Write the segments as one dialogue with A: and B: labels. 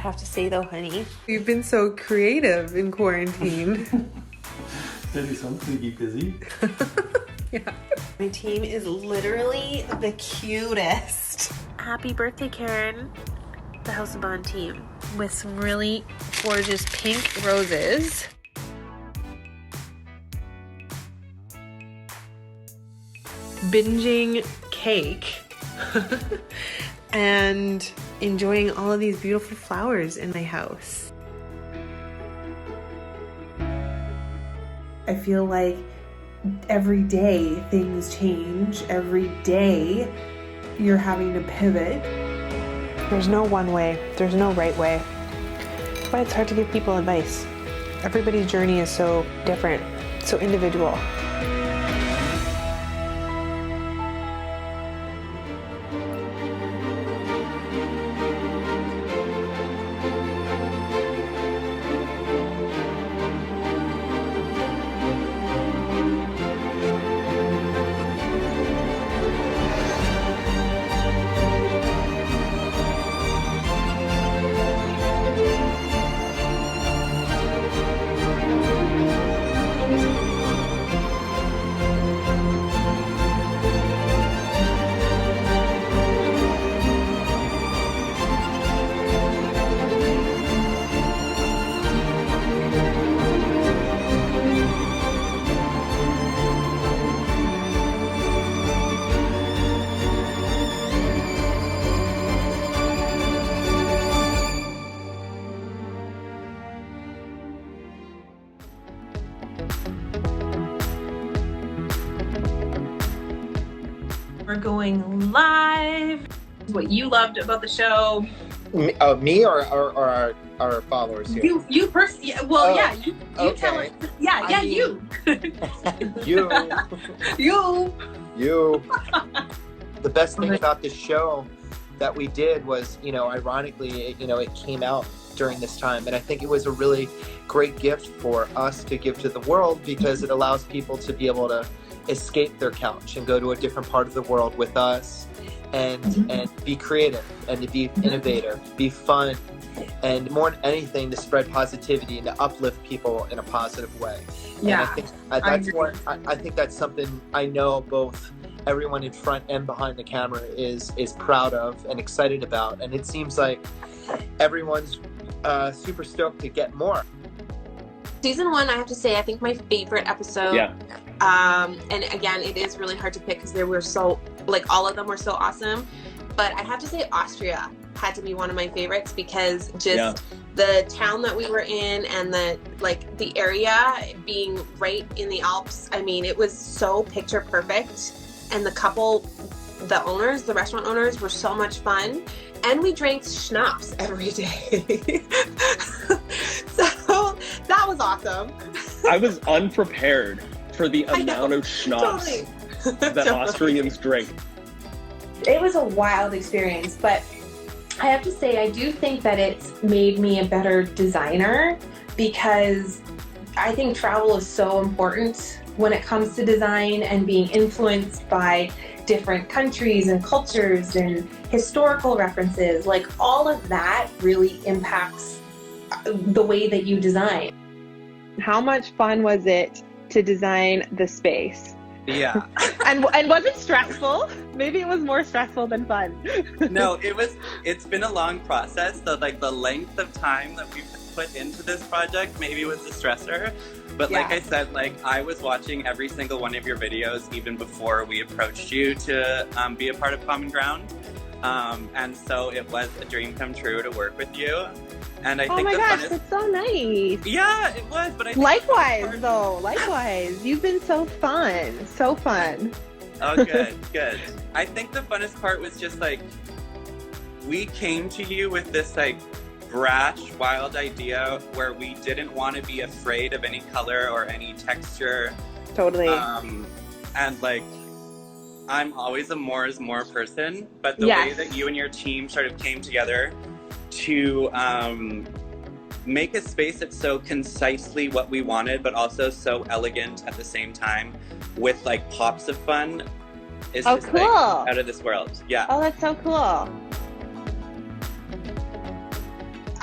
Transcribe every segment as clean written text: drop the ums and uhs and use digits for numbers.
A: have to say though, honey.
B: You've been so creative in quarantine.
C: That something to keep busy.
A: Yeah. My team is literally the cutest. Happy birthday, Karin. The House of Bohn team with some really gorgeous pink roses. Binging cake. And enjoying all of these beautiful flowers in my house. I feel like every day things change. Every day you're having to pivot. There's no one way. There's no right way. That's why it's hard to give people advice. Everybody's journey is so different, so individual. We're going live. What you loved about the show?
D: Me or our followers here?
A: You personally. Yeah, well, yeah. You
D: okay.
A: tell us. Yeah, you.
D: You. The best thing about the show that we did was, ironically, it came out during this time, and I think it was a really great gift for us to give to the world because it allows people to be able to escape their couch and go to a different part of the world with us and be creative and to be innovative, be fun, and more than anything to spread positivity and to uplift people in a positive way.
A: Yeah,
D: and I think that's something I know both everyone in front and behind the camera is proud of and excited about, and it seems like everyone's super stoked to get more.
E: Season 1, I have to say, I think my favorite episode.
C: Yeah.
E: And again, it is really hard to pick because they were so, all of them were so awesome. But I have to say Austria had to be one of my favorites because the town that we were in and the area being right in the Alps, I mean, it was so picture perfect. And the restaurant owners were so much fun. And we drank schnapps every day. So that was awesome.
C: I was unprepared for the amount of schnapps that Austrians drink.
F: It was a wild experience, but I have to say I do think that it's made me a better designer because I think travel is so important when it comes to design and being influenced by different countries and cultures and historical references. All of that really impacts the way that you design.
B: How much fun was it to design the space?
G: Yeah.
B: and was it stressful? Maybe it was more stressful than fun.
G: No, it's been a long process. The length of time that we've put into this project maybe was the stressor. But like I said, I was watching every single one of your videos even before we approached you to be a part of Common Ground. And so it was a dream come true to work with you. And I think
B: oh my gosh, that's so nice.
G: Yeah, it was. But I think
B: likewise. You've been so fun. So fun.
G: Oh, good. I think the funnest part was just we came to you with this brash, wild idea where we didn't want to be afraid of any color or any texture.
B: Totally.
G: And I'm always a more is more person, but the way that you and your team sort of came together to make a space that's so concisely what we wanted, but also so elegant at the same time with pops of fun is just
B: cool.
G: Out of this world. Yeah.
B: Oh, that's so cool.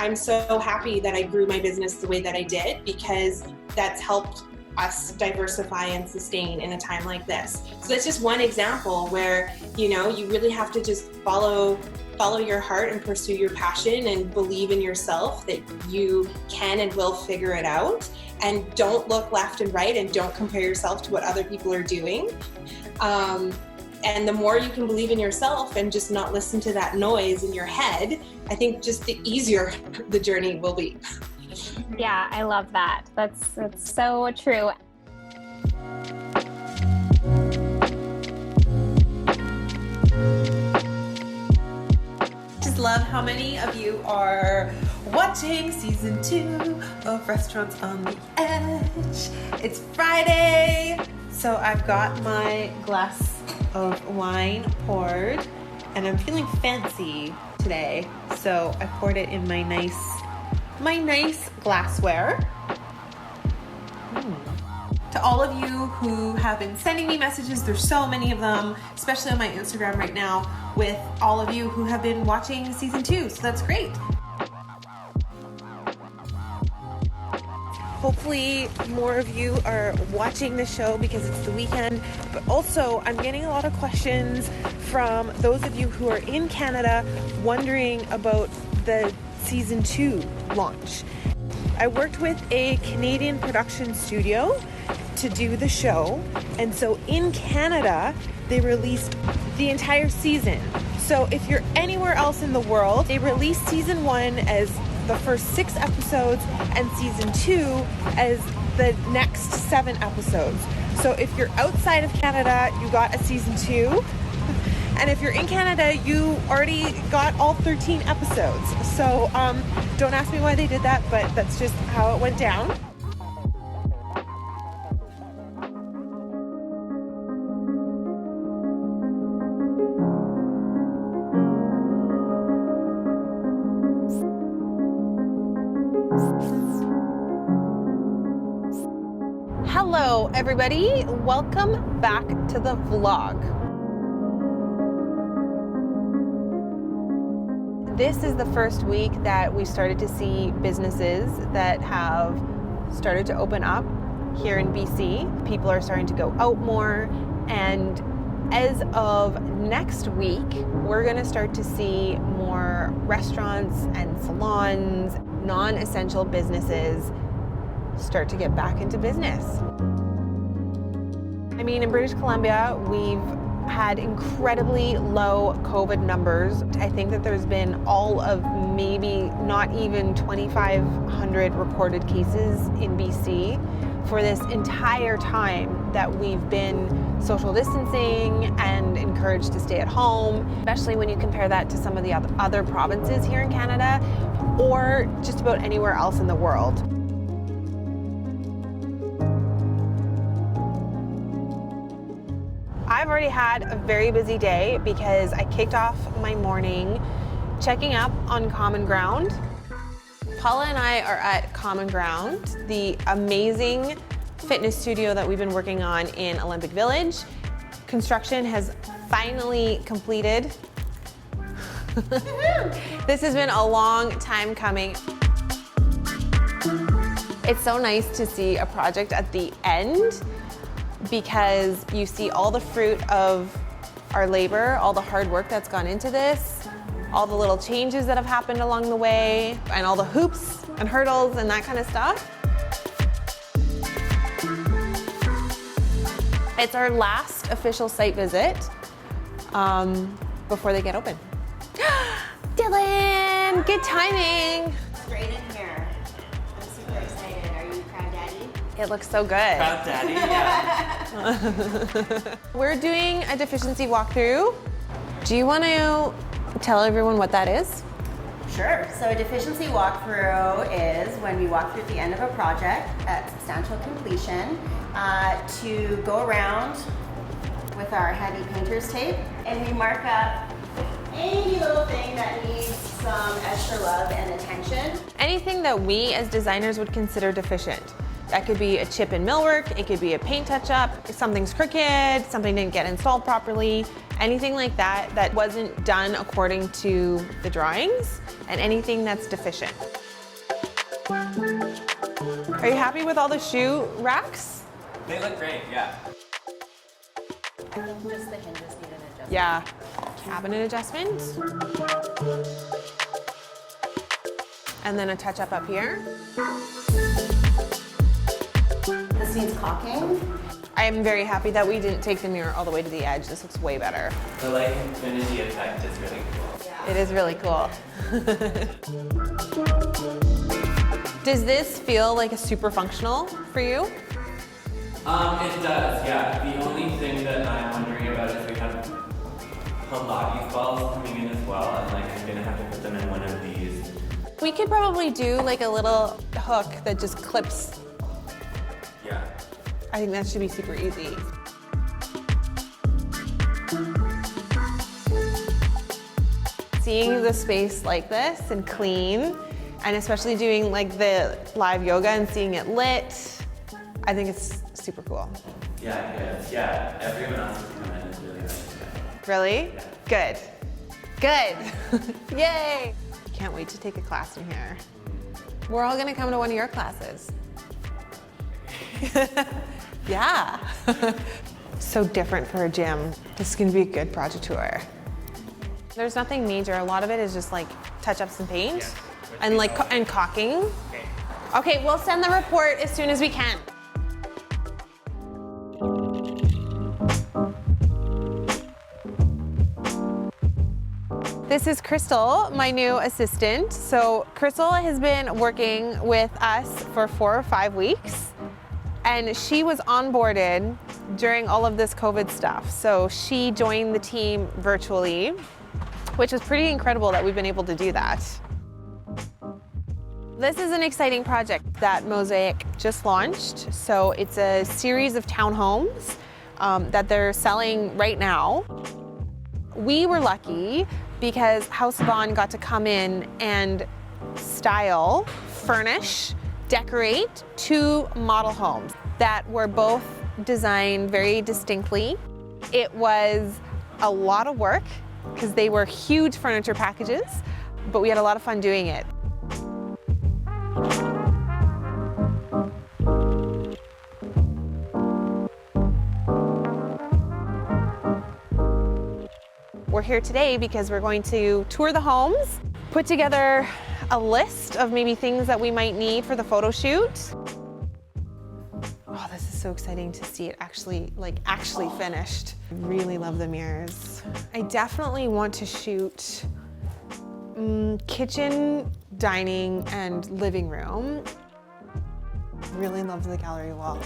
E: I'm so happy that I grew my business the way that I did, because that's helped us diversify and sustain in a time like this. So that's just one example where, you know, you really have to just follow your heart and pursue your passion and believe in yourself that you can and will figure it out. And don't look left and right, and don't compare yourself to what other people are doing. And the more you can believe in yourself and just not listen to that noise in your head, I think just the easier the journey will be.
H: Yeah, I love that. That's so true.
A: Just love how many of you are watching season 2 of Restaurants on the Edge. It's Friday, so I've got my glass of wine poured, and I'm feeling fancy today, so I poured it in my nice glassware. To all of you who have been sending me messages, there's so many of them, especially on my Instagram right now, with all of you who have been watching season 2, so that's great. Hopefully more of you are watching the show because it's the weekend, but also I'm getting a lot of questions from those of you who are in Canada wondering about the season 2 launch. I worked with a Canadian production studio to do the show, and so in Canada they released the entire season. So if you're anywhere else in the world, they released season 1 as the first 6 episodes and season 2 as the next 7 episodes. So if you're outside of Canada, you got a season 2. And if you're in Canada, you already got all 13 episodes. So don't ask me why they did that, but that's just how it went down. Hello, everybody. Welcome back to the vlog. This is the first week that we started to see businesses that have started to open up here in BC. People are starting to go out more, and as of next week, we're going to start to see more restaurants and salons, non-essential businesses start to get back into business. I mean, in British Columbia, we've had incredibly low COVID numbers. I think that there's been all of maybe not even 2,500 recorded cases in BC for this entire time that we've been social distancing and encouraged to stay at home, especially when you compare that to some of the other provinces here in Canada or just about anywhere else in the world. I've already had a very busy day because I kicked off my morning checking up on Common Ground. Paula and I are at Common Ground, the amazing fitness studio that we've been working on in Olympic Village. Construction has finally completed. This has been a long time coming. It's so nice to see a project at the end, because you see all the fruit of our labor, all the hard work that's gone into this, all the little changes that have happened along the way, and all the hoops and hurdles and that kind of stuff. It's our last official site visit before they get open. Dylan, good timing.
I: Straight in here. I'm super excited. Are you proud, Daddy?
A: It looks so good.
G: Proud Daddy, yeah.
A: We're doing a deficiency walkthrough. Do you want to tell everyone what that is?
I: Sure. So a deficiency walkthrough is when we walk through at the end of a project at substantial completion to go around with our heavy painter's tape, and we mark up any little thing that needs some extra love and attention.
A: Anything that we as designers would consider deficient. That could be a chip in millwork, it could be a paint touch-up, if something's crooked, something didn't get installed properly, anything like that that wasn't done according to the drawings, and anything that's deficient. Are you happy with all the shoe racks?
G: They look great, yeah.
I: I think just the hinges need an adjustment.
A: Yeah. Cabinet adjustment. And then a touch up here.
I: This needs caulking.
A: I am very happy that we didn't take the mirror all the way to the edge. This looks way better.
G: The like infinity effect is really cool.
A: It is really cool. Does this feel like a super functional for you?
G: It does, yeah. The only thing that I'm wondering about is we have Pilates balls coming in as well, and like I'm gonna have to put them in one of these.
A: We could probably do like a little hook that just clips.
G: Yeah.
A: I think that should be super easy. Seeing the space like this and clean, and especially doing like the live yoga and seeing it lit, I think it's super cool.
G: Yeah, it is. Yeah, everyone else who's come in is really nice today.
A: Really?
G: Yeah.
A: Good. Good. Yay. Can't wait to take a class from here. We're all gonna come to one of your classes. Yeah. So different for a gym. This is gonna be a good project tour. There's nothing major. A lot of it is just like touch-ups and paint, and like and caulking. Okay, we'll send the report as soon as we can. This is Crystal, my new assistant. So Crystal has been working with us for 4 or 5 weeks, and she was onboarded during all of this COVID stuff. So she joined the team virtually, which was pretty incredible that we've been able to do that. This is an exciting project that Mosaic just launched. So it's a series of townhomes that they're selling right now. We were lucky because House of Bohn got to come in and style, furnish, decorate 2 model homes that were both designed very distinctly. It was a lot of work because they were huge furniture packages, but we had a lot of fun doing it. We're here today because we're going to tour the homes, put together a list of maybe things that we might need for the photo shoot. Oh, this is so exciting to see it actually finished. I really love the mirrors. I definitely want to shoot kitchen, dining, and living room. Really love the gallery wall.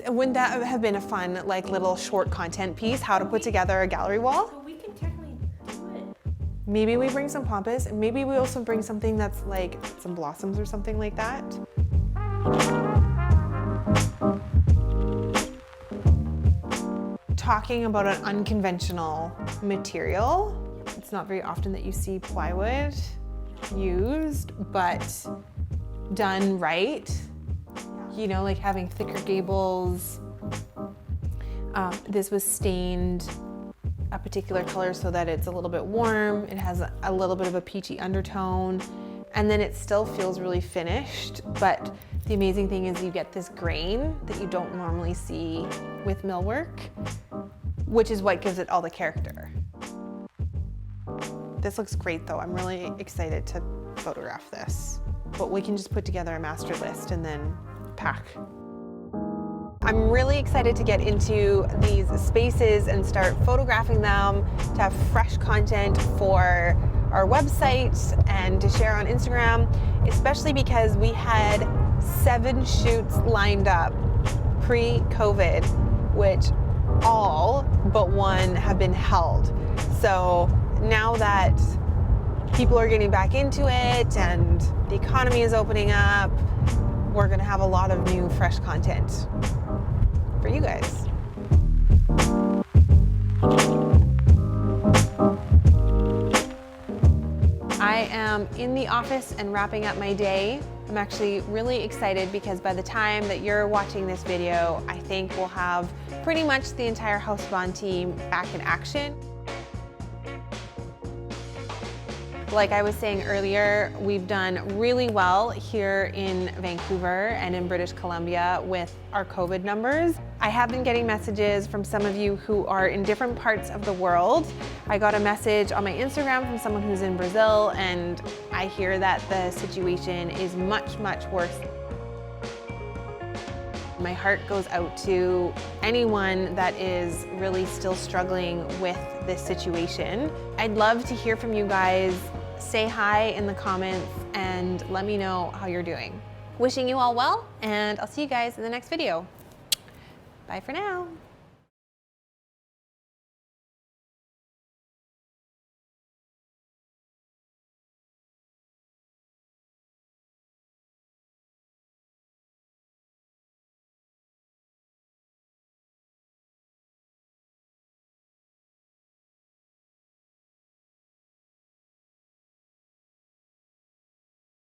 A: Wouldn't that have been a fun, like, little short content piece, how to put together a gallery wall?
I: Well, we can technically do it.
A: Maybe we bring some pampas, and maybe we also bring something that's like some blossoms or something like that. Talking about an unconventional material. It's not very often that you see plywood used, but done right. You know, like having thicker gables. This was stained a particular color so that it's a little bit warm. It has a little bit of a peachy undertone, and then it still feels really finished. But the amazing thing is you get this grain that you don't normally see with millwork, which is what gives it all the character. This looks great though. I'm really excited to photograph this. But we can just put together a master list and then pack. I'm really excited to get into these spaces and start photographing them, to have fresh content for our website and to share on Instagram, especially because we had 7 shoots lined up pre-COVID, which all but one have been held. So now that people are getting back into it and the economy is opening up, we're gonna have a lot of new, fresh content for you guys. I am in the office and wrapping up my day. I'm actually really excited because by the time that you're watching this video, I think we'll have pretty much the entire House of Bohn team back in action. Like I was saying earlier, we've done really well here in Vancouver and in British Columbia with our COVID numbers. I have been getting messages from some of you who are in different parts of the world. I got a message on my Instagram from someone who's in Brazil, and I hear that the situation is much, much worse. My heart goes out to anyone that is really still struggling with this situation. I'd love to hear from you guys. Say hi in the comments and let me know how you're doing. Wishing you all well, and I'll see you guys in the next video. Bye for now.